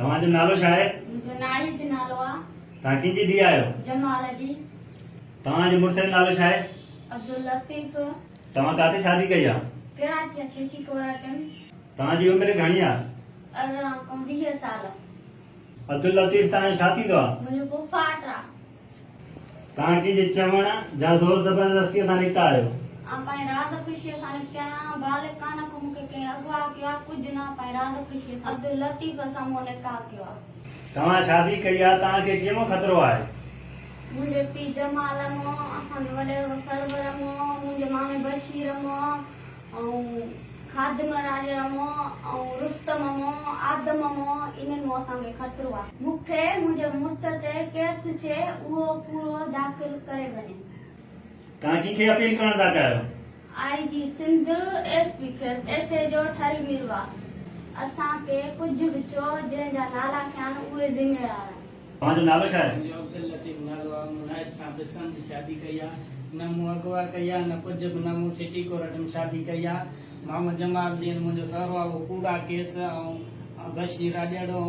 तव्हांजो नालो छा आहे? मुंहिंजो नाहिद नालो आहे। तव्हां कंहिंजी धीउ आहियो? जमाल जी। तव्हांजे मुड़ुस जो नालो छा आहे? अब्दुल लतीफ। तव्हां काथे शादी कई आहे? कराची सिटी कोर्ट में। तव्हांजी उमिरि घणी आहे? 18 खां 20 साल। अब्दुल लतीफ तव्हांजो छा थींदो आहे? मुंहिंजो फुफाट आहे। तव्हां कंहिंजे चवण या ज़ोर ज़बरदस्तीअ सां निकिता आहियो? पंहिंजी राज़ ख़ुशीअ सां निकिता आहियां। बालिकान खां मूंखे कंहिं अगवा कयो आहे, कुझु न, पंहिंजी राज़ ख़ुशीअ सां अब्दुल लतीफ सां मूं निकाह कयो आहे। तव्हां शादी कई आहे, तव्हांखे कंहिंमो ख़तरो आहे? मुंहिंजे पीउ जमाल मां, असांजे वॾेरो सरवर मां, मुंहिंजे मामे बशीर मां, ऐं खादिम राजर मां, ऐं रुस्तम मां, आदम मां, इन्हनि मां असांखे ख़तरो आहे। मूंखे मुंहिंजे मुड़ुस ते केस थिए उहो पूरो दाख़िल करे वञे। तव्हां कंहिंखे अपील करण था चाहियो? IG सिंध SP एसए जो ठरी मिलवा असांखे कुझु बि चओ, जंहिंजा नाला थियनि उहे ज़िम्मेवार आहिनि। तव्हांजो नालो छा आहे? मुंहिंजो अब्दुल लतीफ नालो आहे। मूं नाहिद सां बिसन जी शादी कई आहे। न मूं अगवा कई आहे, न कुझु बि, न मूं सिटी कोर्ट में शादी कई आहे। मोहम्मद जमालुद्दीन मुंहिंजो सहुरो आहे, उहो कूड़ा केस, ऐं बशीर राजड़ो,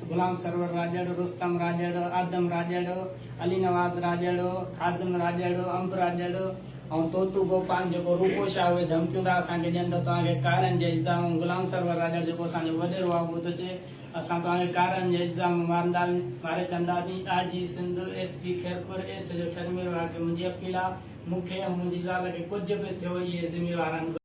गुलाम सरवर राजड़ो, रुस्तम राजड़ो, आदम राजड़ो, अली नवाज़ राजड़ो, खादिम राजड़ो, अंब राजड़ो, ऐं तोतू गोपान जेको रूपो शाह उहे धमकियूं था असांखे ॾियनि त तव्हांखे कारनि जे इल्ज़ाम, गुलाम सरवर राजड़ जेको असांजो वॾेरो आहे उहो थो चए असां तव्हांखे कारनि जे इल्ज़ाम मारे कंदासीं। IG सिंध SP खैरपुर एस जो ठरमेर आहे कि मुंहिंजी अपील आहे, मूंखे ऐं मुंहिंजी ज़ाल खे कुझु बि थियो इहे ज़िम्मेवार आहिनि।